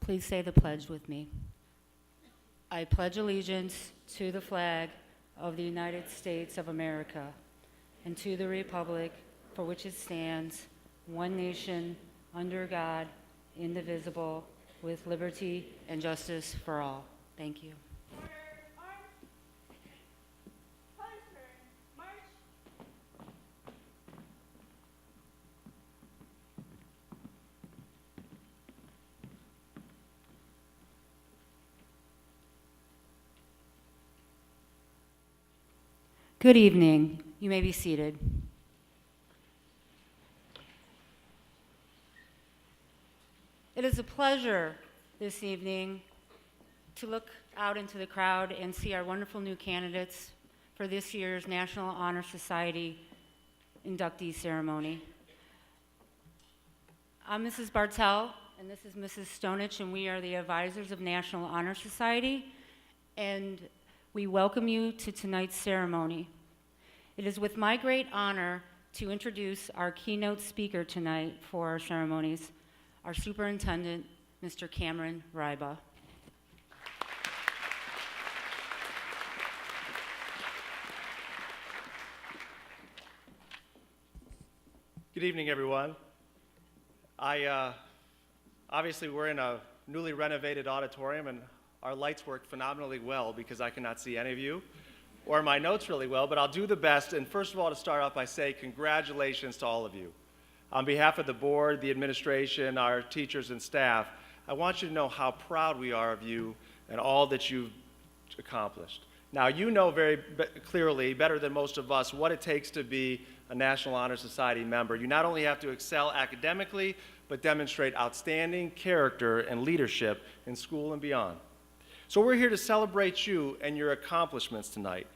Please say the pledge with me. I pledge allegiance to the flag of the United States of America and to the republic for which it stands, one nation, under God, indivisible, with liberty and justice for all. Thank you. Good evening. You may be seated. It is a pleasure this evening to look out into the crowd and see our wonderful new candidates for this year's National Honor Society inductee ceremony. I'm Mrs. Bartell, and this is Mrs. Stonich, and we are the advisors of National Honor Society, and we welcome you to tonight's ceremony. It is with my great honor to introduce our keynote speaker tonight for our ceremonies, our superintendent, Mr. Cameron Ryba. Good evening, everyone. Obviously we're in a newly renovated auditorium, and our lights work phenomenally well because I cannot see any of you or my notes really well, but I'll do the best. And first of all, to start off, I say congratulations to all of you. On behalf of the board, the administration, our teachers and staff, I want you to know how proud we are of you and all that you've accomplished. Now, you know very clearly, better than most of us, what it takes to be a National Honor Society member. You not only have to excel academically, but demonstrate outstanding character and leadership in school and beyond. So we're here to celebrate you and your accomplishments tonight.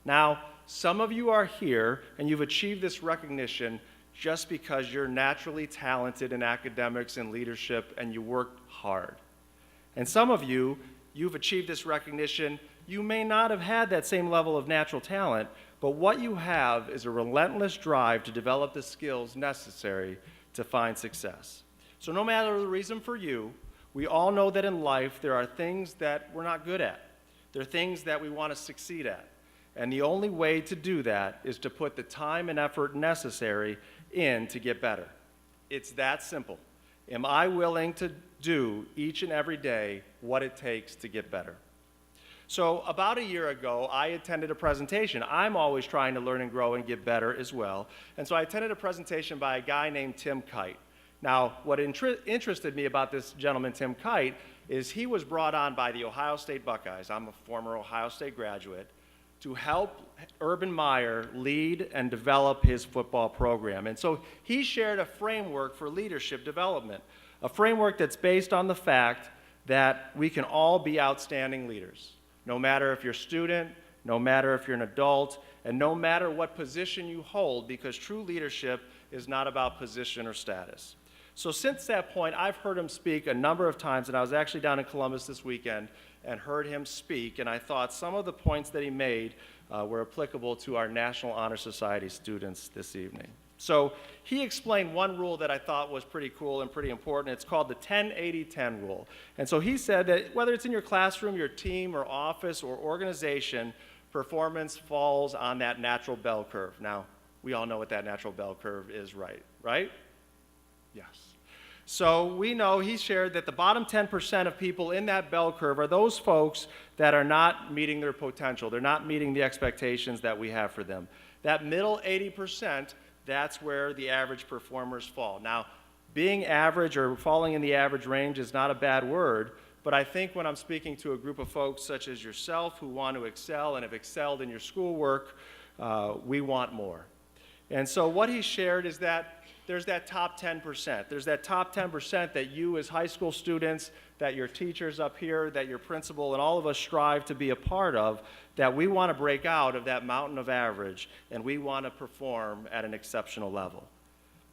Now, some of you are here and you've achieved this recognition just because you're naturally talented in academics and leadership and you worked hard. And some of you, you've achieved this recognition. You may not have had that same level of natural talent, but what you have is a relentless drive to develop the skills necessary to find success. So no matter the reason for you, we all know that in life there are things that we're not good at. There are things that we want to succeed at. And the only way to do that is to put the time and effort necessary in to get better. It's that simple. Am I willing to do each and every day what it takes to get better? So about a year ago, I attended a presentation. I'm always trying to learn and grow and get better as well. And so I attended a presentation by a guy named Tim Kite. Now, what interested me about this gentleman, Tim Kite, is he was brought on by the Ohio State Buckeyes. I'm a former Ohio State graduate, to help Urban Meyer lead and develop his football program. And so he shared a framework for leadership development, a framework that's based on the fact that we can all be outstanding leaders, no matter if you're a student, no matter if you're an adult, and no matter what position you hold, because true leadership is not about position or status. So since that point, I've heard him speak a number of times, and I was actually down in Columbus this weekend and heard him speak, and I thought some of the points that he made were applicable to our National Honor Society students this evening. So he explained one rule that I thought was pretty cool and pretty important. It's called the 10-80-10 rule. And so he said that whether it's in your classroom, your team, or office, or organization, performance falls on that natural bell curve. Now, we all know what that natural bell curve is, right? Yes. So we know he shared that the bottom 10% of people in that bell curve are those folks that are not meeting their potential. They're not meeting the expectations that we have for them. That middle 80%, that's where the average performers fall. Now, being average or falling in the average range is not a bad word, but I think when I'm speaking to a group of folks such as yourself who want to excel and have excelled in your schoolwork, we want more. And so what he shared is that there's that top 10%. There's that top 10% that you as high school students, that your teachers up here, that your principal, and all of us strive to be a part of, that we want to break out of that mountain of average, and we want to perform at an exceptional level.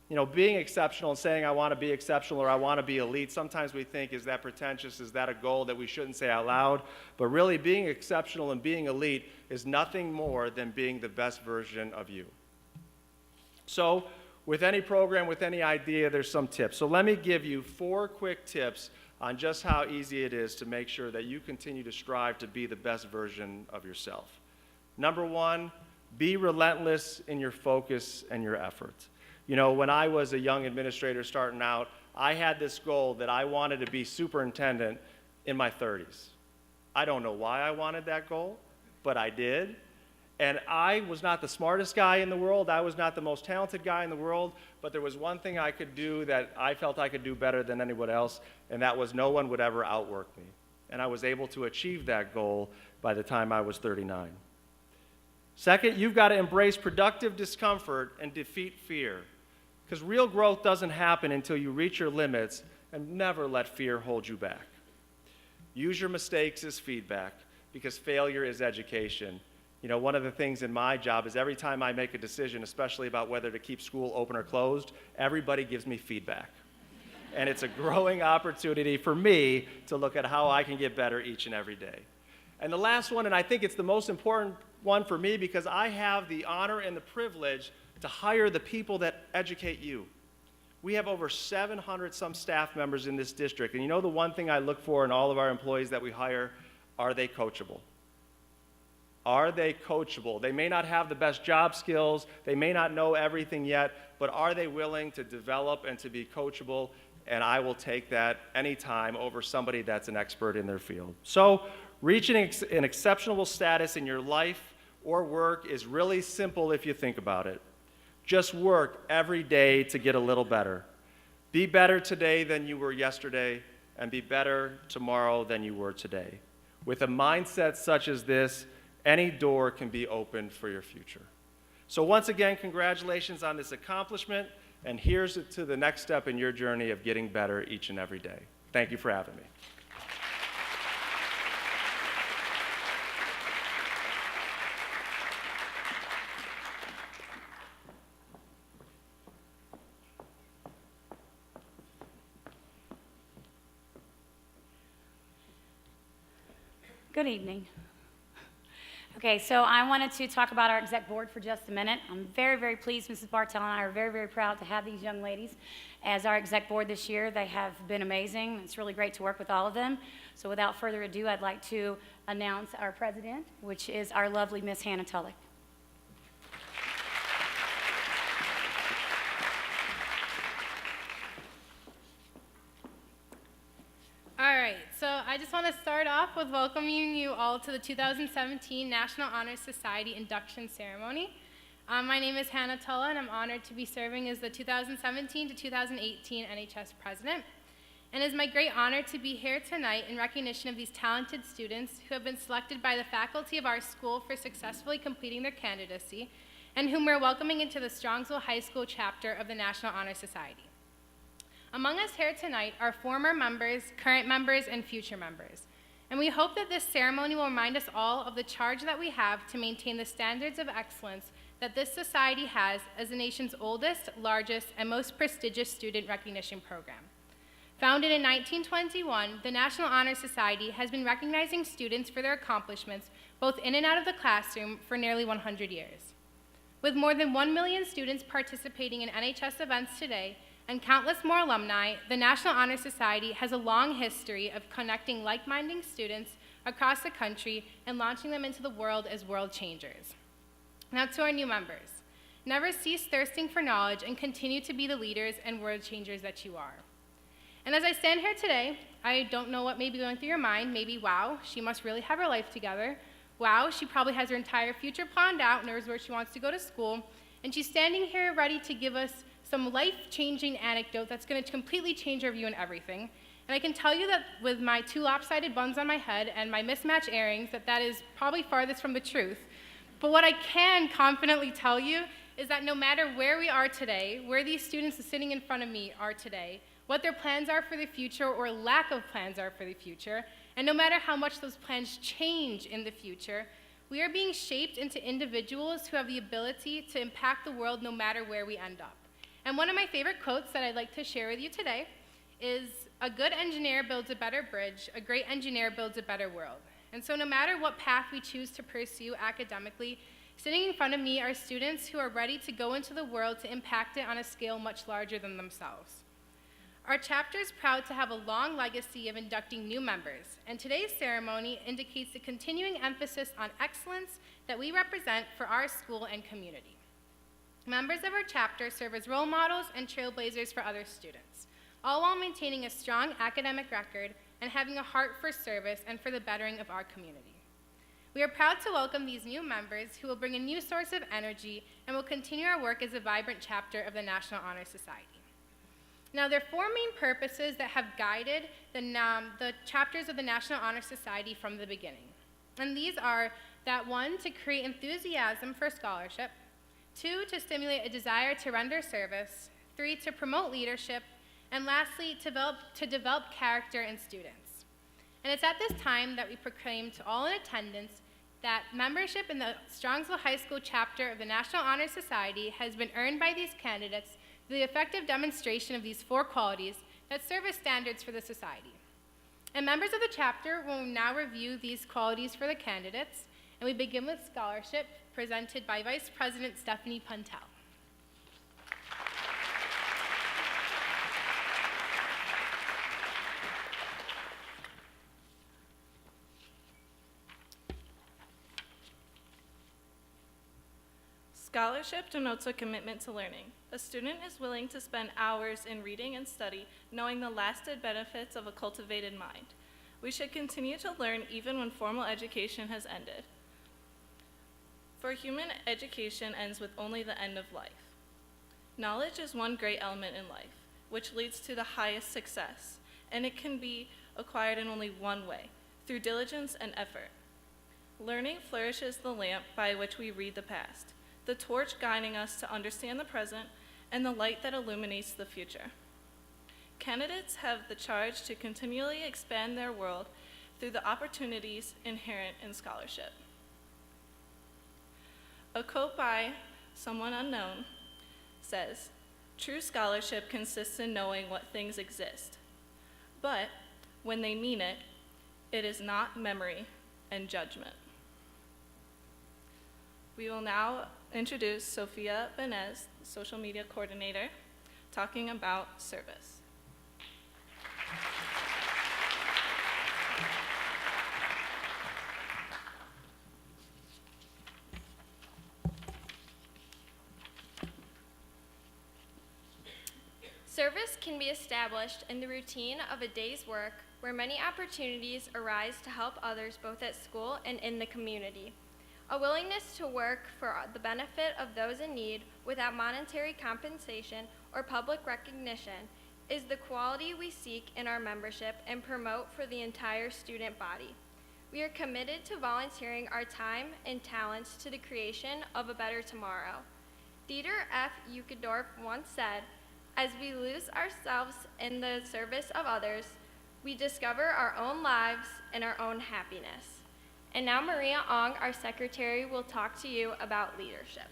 You know, being exceptional and saying I want to be exceptional or I want to be elite, sometimes we think, is that pretentious? Is that a goal that we shouldn't say out loud? But really, being exceptional and being elite is nothing more than being the best version of you. So, with any program, with any idea, there's some tips. So let me give you 4 quick tips on just how easy it is to make sure that you continue to strive to be the best version of yourself. Number one, be relentless in your focus and your effort. You know, when I was a young administrator starting out, I had this goal that I wanted to be superintendent in my 30s. I don't know why I wanted that goal, but I did. And I was not the smartest guy in the world. I was not the most talented guy in the world, but there was one thing I could do that I felt I could do better than anyone else, and that was no one would ever outwork me. And I was able to achieve that goal by the time I was 39. Second, you've got to embrace productive discomfort and defeat fear, because real growth doesn't happen until you reach your limits, and never let fear hold you back. Use your mistakes as feedback, because failure is education. You know, one of the things in my job is every time I make a decision, especially about whether to keep school open or closed, everybody gives me feedback. And it's a growing opportunity for me to look at how I can get better each and every day. And the last one, and I think it's the most important one for me, because I have the honor and the privilege to hire the people that educate you. We have over 700 some staff members in this district, and you know the one thing I look for in all of our employees that we hire, are they coachable? Are they coachable? They may not have the best job skills, they may not know everything yet, but are they willing to develop and to be coachable? And I will take that anytime over somebody that's an expert in their field. So reaching an exceptional status in your life or work is really simple if you think about it. Just work every day to get a little better. Be better today than you were yesterday, and be better tomorrow than you were today. With a mindset such as this, any door can be opened for your future. So once again, congratulations on this accomplishment, and here's to the next step in your journey of getting better each and every day. Thank you for having me. Good evening. Okay, so I wanted to talk about our exec board for just a minute. I'm very, very pleased. Mrs. Bartell and I are very, very proud to have these young ladies as our exec board this year. They have been amazing. It's really great to work with all of them. So without further ado, I'd like to announce our president, which is our lovely Miss Hannah Tulloch. All right, so I just want to start off with welcoming you all to the 2017 National Honor Society Induction Ceremony. My name is Hannah Tulloch, and I'm honored to be serving as the 2017 to 2018 NHS President. And it is my great honor to be here tonight in recognition of these talented students who have been selected by the faculty of our school for successfully completing their candidacy, and whom we're welcoming into the Strongsville High School chapter of the National Honor Society. Among us here tonight are former members, current members, and future members. And we hope that this ceremony will remind us all of the charge that we have to maintain the standards of excellence that this society has as the nation's oldest, largest, and most prestigious student recognition program. Founded in 1921, the National Honor Society has been recognizing students for their accomplishments both in and out of the classroom for nearly 100 years. With more than 1 million students participating in NHS events today, and countless more alumni, the National Honor Society has a long history of connecting like-minded students across the country and launching them into the world as world changers. Now to our new members. Never cease thirsting for knowledge and continue to be the leaders and world changers that you are. And as I stand here today, I don't know what may be going through your mind. Maybe, wow, she must really have her life together. Wow, she probably has her entire future planned out, knows where she wants to go to school, and she's standing here ready to give us some life-changing anecdote that's going to completely change our view on everything. And I can tell you that with my 2 lopsided buns on my head and my mismatched earrings, that is probably farthest from the truth. But what I can confidently tell you is that no matter where we are today, where these students sitting in front of me are today, what their plans are for the future or lack of plans are for the future, and no matter how much those plans change in the future, we are being shaped into individuals who have the ability to impact the world no matter where we end up. And one of my favorite quotes that I'd like to share with you today is, "A good engineer builds a better bridge, a great engineer builds a better world." And so no matter what path we choose to pursue academically, sitting in front of me are students who are ready to go into the world to impact it on a scale much larger than themselves. Our chapter is proud to have a long legacy of inducting new members, and today's ceremony indicates the continuing emphasis on excellence that we represent for our school and community. Members of our chapter serve as role models and trailblazers for other students, all while maintaining a strong academic record and having a heart for service and for the bettering of our community. We are proud to welcome these new members who will bring a new source of energy and will continue our work as a vibrant chapter of the National Honor Society. Now, there are four main purposes that have guided the chapters of the National Honor Society from the beginning. And these are that 1, to create enthusiasm for scholarship, 2, to stimulate a desire to render service, 3, to promote leadership, and lastly, to develop character in students. And it's at this time that we proclaim to all in attendance that membership in the Strongsville High School chapter of the National Honor Society has been earned by these candidates through the effective demonstration of these 4 qualities that serve as standards for the society. And members of the chapter will now review these qualities for the candidates, and we begin with scholarship presented by Vice President Stephanie Puntel. Scholarship denotes a commitment to learning. A student is willing to spend hours in reading and study, knowing the lasting benefits of a cultivated mind. We should continue to learn even when formal education has ended. For human, education ends with only the end of life. Knowledge is one great element in life, which leads to the highest success, and it can be acquired in only one way, through diligence and effort. Learning flourishes the lamp by which we read the past, the torch guiding us to understand the present, and the light that illuminates the future. Candidates have the charge to continually expand their world through the opportunities inherent in scholarship. A quote by someone unknown says, "True scholarship consists in knowing what things exist, but when they mean it, it is not memory and judgment." We will now introduce Sophia Benez, social media coordinator, talking about service. Service can be established in the routine of a day's work where many opportunities arise to help others both at school and in the community. A willingness to work for the benefit of those in need without monetary compensation or public recognition is the quality we seek in our membership and promote for the entire student body. We are committed to volunteering our time and talents to the creation of a better tomorrow. Dieter F. Uckendorf once said, "As we lose ourselves in the service of others, we discover our own lives and our own happiness." And now Maria Ong, our secretary, will talk to you about leadership.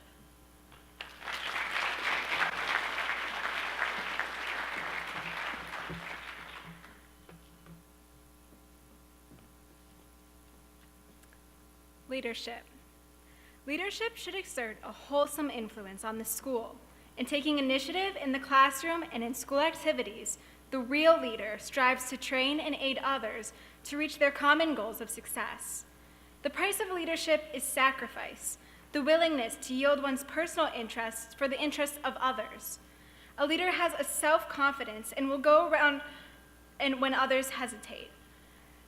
Leadership. Leadership should exert a wholesome influence on the school. In taking initiative in the classroom and in school activities, the real leader strives to train and aid others to reach their common goals of success. The price of leadership is sacrifice, the willingness to yield one's personal interests for the interests of others. A leader has a self-confidence and will go around and when others hesitate.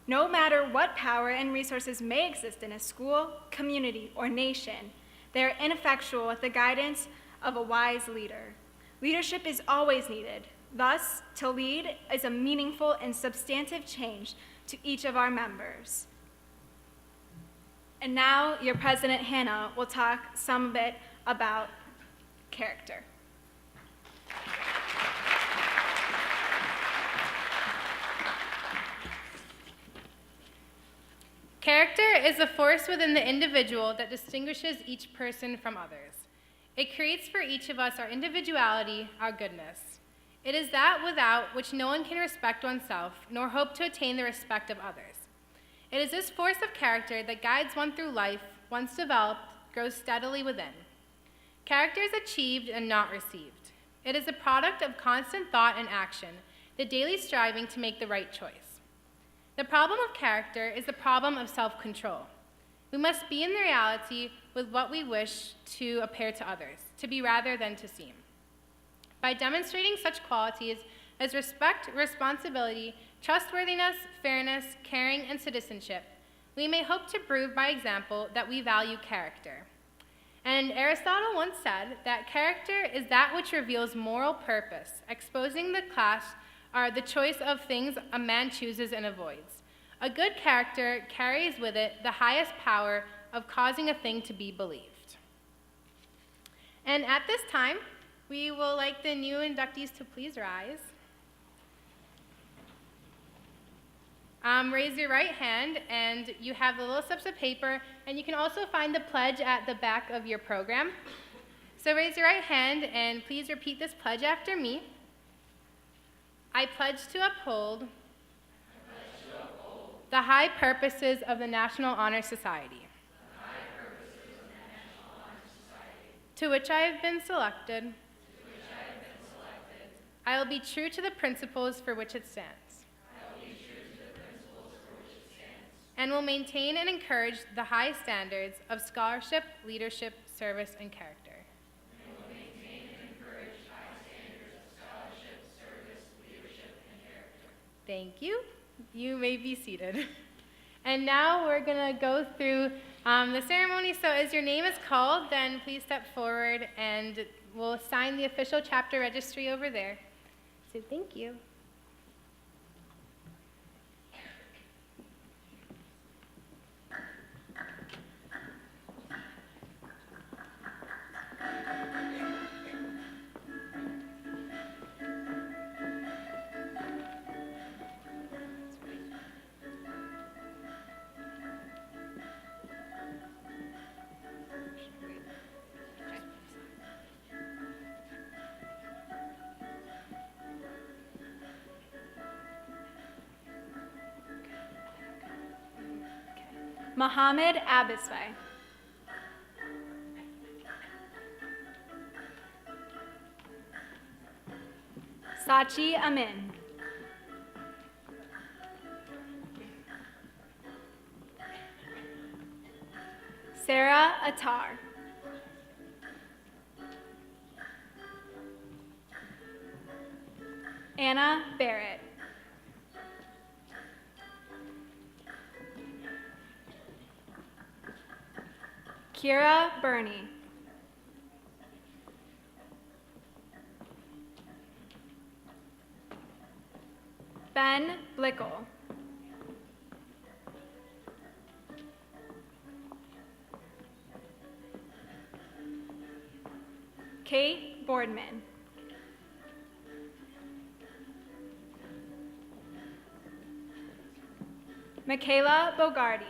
No matter what power and resources may exist in a school, community, or nation, they are ineffectual with the guidance of a wise leader. Leadership is always needed. Thus, to lead is a meaningful and substantive change to each of our members. And now, your president, Hannah, will talk some bit about character. Character is a force within the individual that distinguishes each person from others. It creates for each of us our individuality, our goodness. It is that without which no one can respect oneself, nor hope to attain the respect of others. It is this force of character that guides one through life, once developed, grows steadily within. Character is achieved and not received. It is a product of constant thought and action, the daily striving to make the right choice. The problem of character is the problem of self-control. We must be in the reality with what we wish to appear to others, to be rather than to seem. By demonstrating such qualities as respect, responsibility, trustworthiness, fairness, caring, and citizenship, we may hope to prove by example that we value character. And Aristotle once said that character is that which reveals moral purpose, exposing the class or the choice of things a man chooses and avoids. A good character carries with it the highest power of causing a thing to be believed. And at this time, we will like the new inductees to please rise. Raise your right hand, and you have the little slips of paper, and you can also find the pledge at the back of your program. So raise your right hand, and please repeat this pledge after me. I pledge to uphold the high purposes of the National Honor Society, to which I have been selected. I will be true to the principles for which it stands. And will maintain and encourage the high standards of scholarship, leadership, service, and character. Thank you. You may be seated. And now we're going to go through the ceremony. So as your name is called, then please step forward and we'll sign the official chapter registry over there. So thank you. Mohammed Abisfai. Sachi Amin. Sarah Attar. Anna Barrett. Kira Burney. Ben Blickel. Kate Boardman. Michaela Bogardi.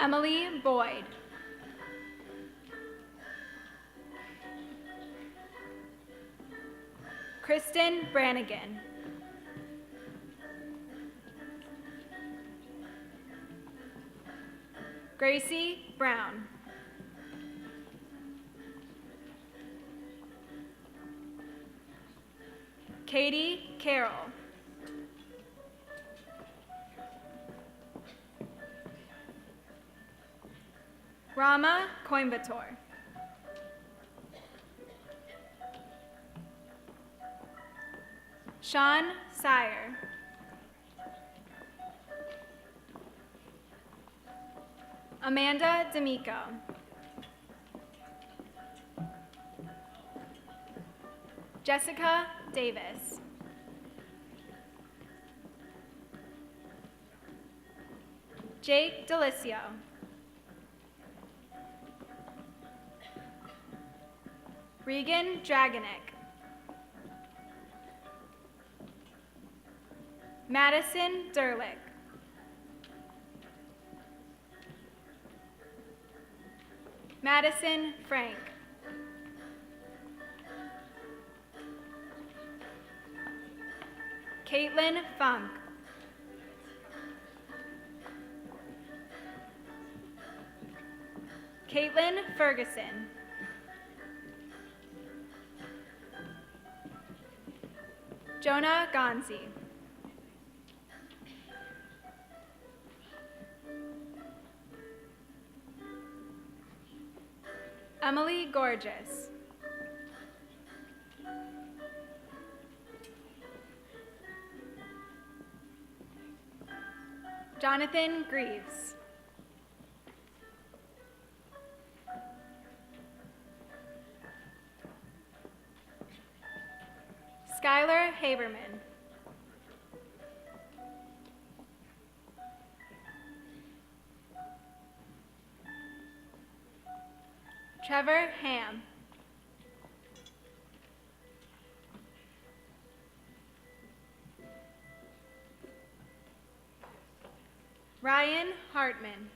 Emily Boyd. Kristen Brannigan. Gracie Brown. Katie Carroll. Rama Coimbatore. Sean Sire. Amanda D'Amico. Jessica Davis. Jake Delicio. Regan Dragonik. Madison Derlick. Madison Frank. Caitlin Funk. Caitlin Ferguson. Jonah Gonzi. Emily Gorgeous. Jonathan Greaves. Skylar Haberman. Trevor Ham. Ryan Hartman.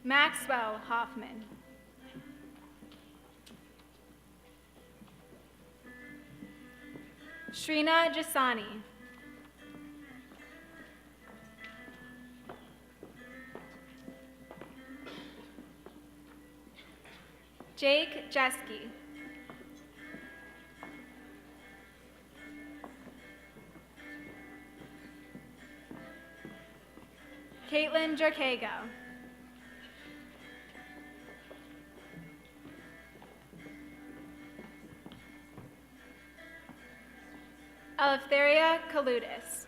Maxwell Hoffman. Shrina Jasani. Jake Jeske. Caitlin Jerkago. Eleftheria Kaludis.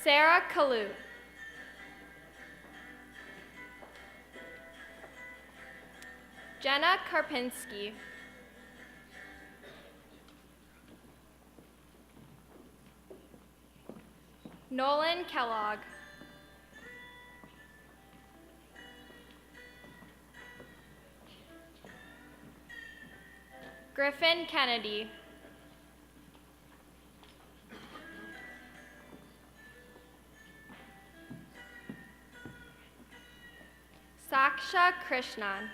Sarah Kalut. Jenna Karpinski. Nolan Kellogg. Griffin Kennedy. Saksha Krishnan.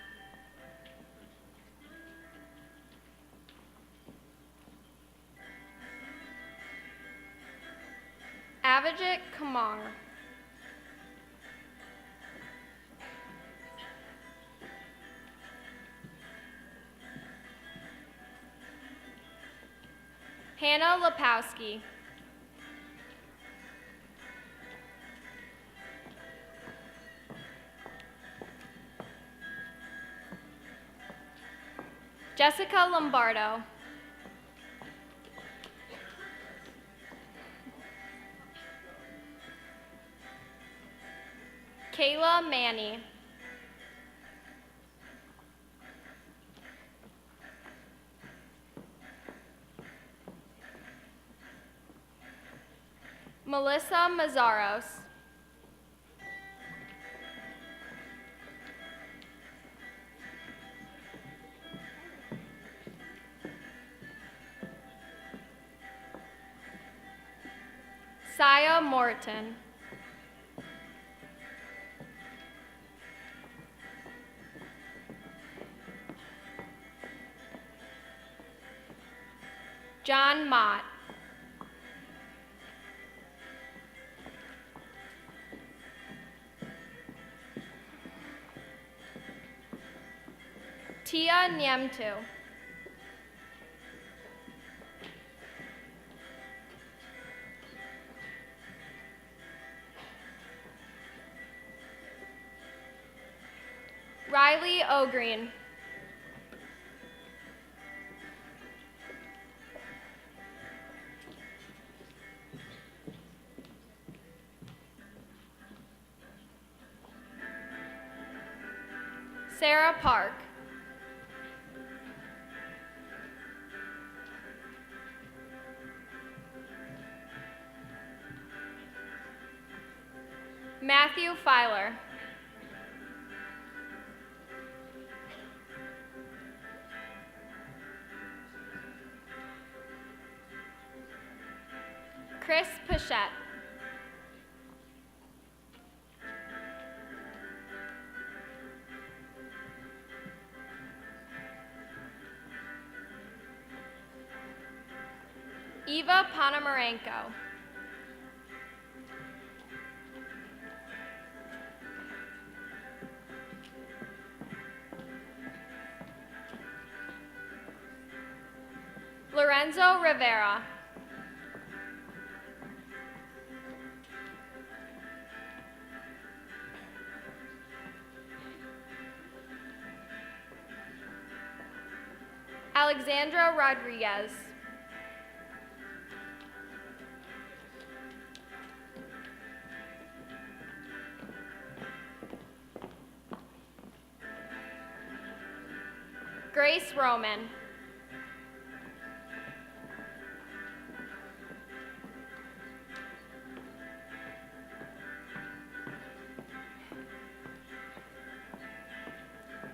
Avijit Kumar. Hannah Lepowski. Jessica Lombardo. Kayla Manny. Melissa Mazzaros. Saya Morton. John Mott. Tia Nyemtu. Riley O'Green. Sarah Park. Matthew Filer. Chris Pichette. Eva Ponomarenko. Lorenzo Rivera. Alexandra Rodriguez. Grace Roman.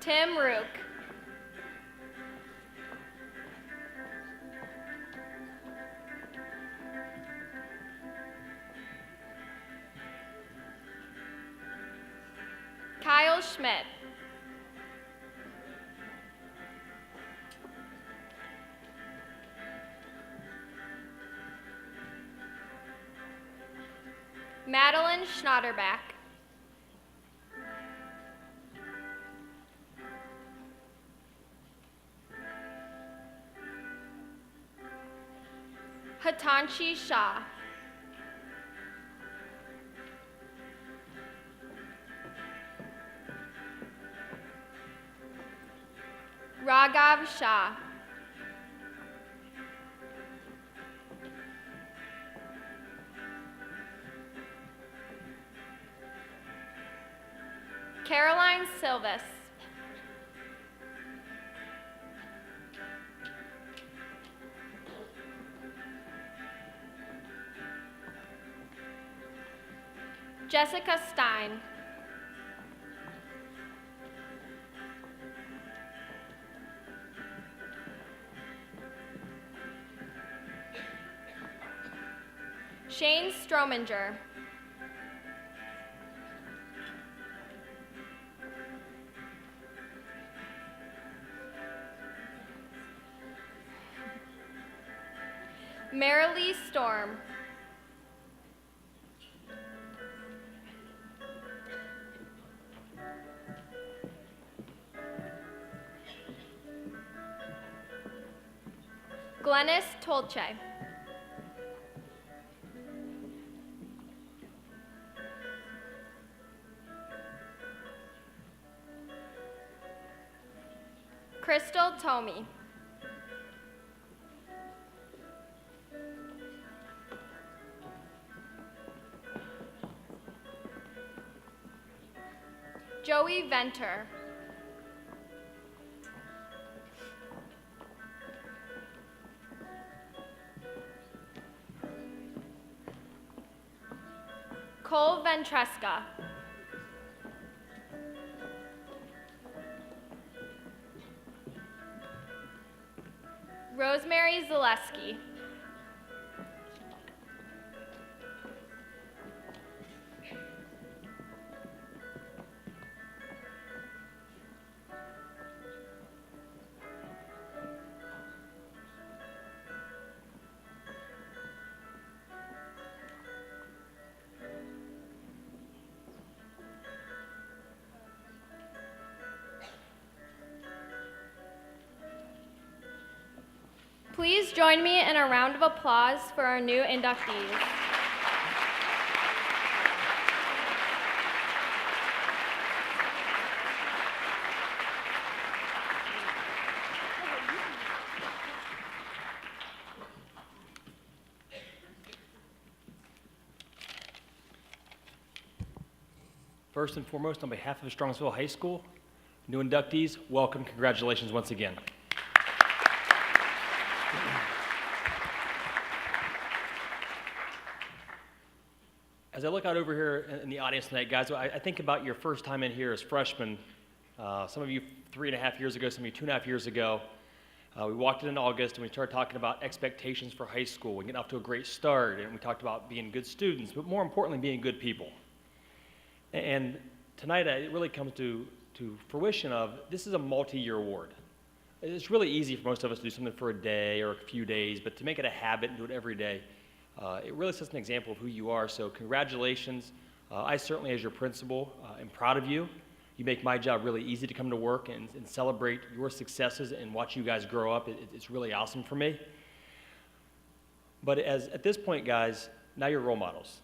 Tim Rook. Kyle Schmidt. Madeline Schnotterback. Hitanshi Shah. Raghav Shah. Caroline Silvis. Jessica Stein. Shane Strominger. Marilee Storm. Glennis Tolche. Crystal Tomey. Joey Venter. Cole Ventresca. Rosemary Zaleski. Please join me in a round of applause for our new inductees. First and foremost, on behalf of Strongsville High School, new inductees, welcome, congratulations once again. As I look out over here in the audience tonight, guys, I think about your first time in here as freshmen. Some of you 3.5 years ago, some of you 2.5 years ago. We walked in August and we started talking about expectations for high school and getting off to a great start, and we talked about being good students, but more importantly, being good people. And tonight it really comes to fruition of this is a multi-year award. It's really easy for most of us to do something for a day or a few days, but to make it a habit and do it every day, it really sets an example of who you are. So congratulations. I certainly, as your principal, am proud of you. You make my job really easy to come to work and celebrate your successes and watch you guys grow up. It's really awesome for me. But at this point, guys, now you're role models.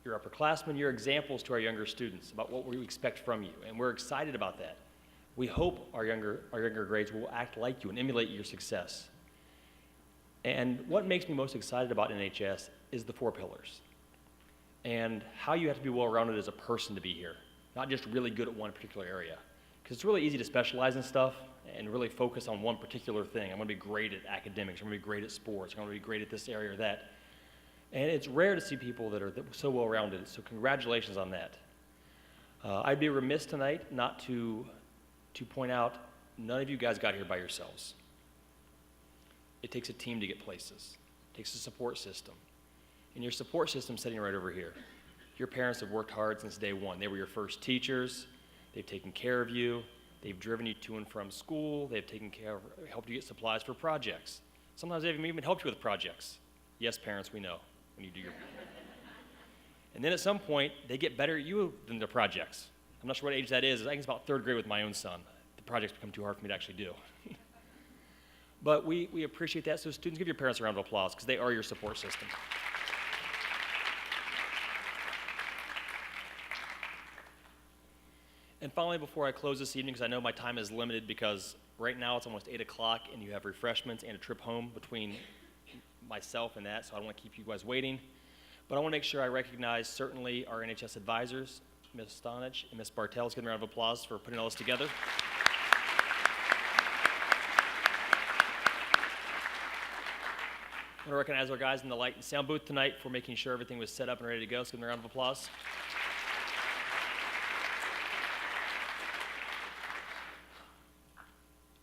You're upperclassmen, you're examples to our younger students about what we expect from you, and we're excited about that. We hope our younger grades will act like you and emulate your success. And what makes me most excited about NHS is the 4 pillars and how you have to be well-rounded as a person to be here, not just really good at one particular area. Because it's really easy to specialize in stuff and really focus on one particular thing. I'm going to be great at academics, I'm going to be great at sports, I'm going to be great at this area or that. And it's rare to see people that are so well-rounded, so congratulations on that. I'd be remiss tonight not to point out none of you guys got here by yourselves. It takes a team to get places. It takes a support system. And your support system's sitting right over here. Your parents have worked hard since day one. They were your first teachers. They've taken care of you. They've driven you to and from school. They've helped you get supplies for projects. Sometimes they've even helped you with projects. Yes, parents, we know when you do your... And then at some point, they get better at you than the projects. I'm not sure what age that is. I think it's about 3rd grade with my own son. The projects become too hard for me to actually do. But we appreciate that. So students, give your parents a round of applause because they are your support system. And finally, before I close this evening, because I know my time is limited because right now it's almost 8 o'clock and you have refreshments and a trip home between myself and that, so I don't want to keep you guys waiting. But I want to make sure I recognize certainly our NHS advisors, Ms. Stonich and Ms. Bartel. Let's give them a round of applause for putting all this together. I want to recognize our guys in the light and sound booth tonight for making sure everything was set up and ready to go. Let's give them a round of applause.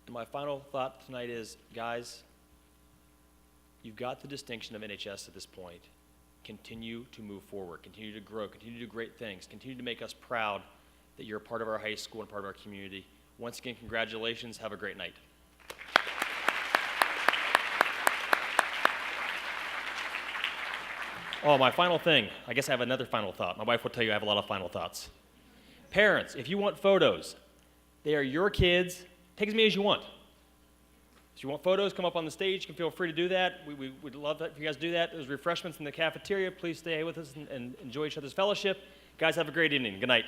And my final thought tonight is, guys, you've got the distinction of NHS at this point. Continue to move forward, continue to grow, continue to do great things, continue to make us proud that you're a part of our high school and part of our community. Once again, congratulations. Have a great night. Oh, my final thing. I guess I have another final thought. My wife will tell you I have a lot of final thoughts. Parents, if you want photos, they are your kids. Take as many as you want. If you want photos, come up on the stage. You can feel free to do that. We'd love that if you guys do that. There's refreshments in the cafeteria. Please stay with us and enjoy each other's fellowship. Guys, have a great evening. Good night.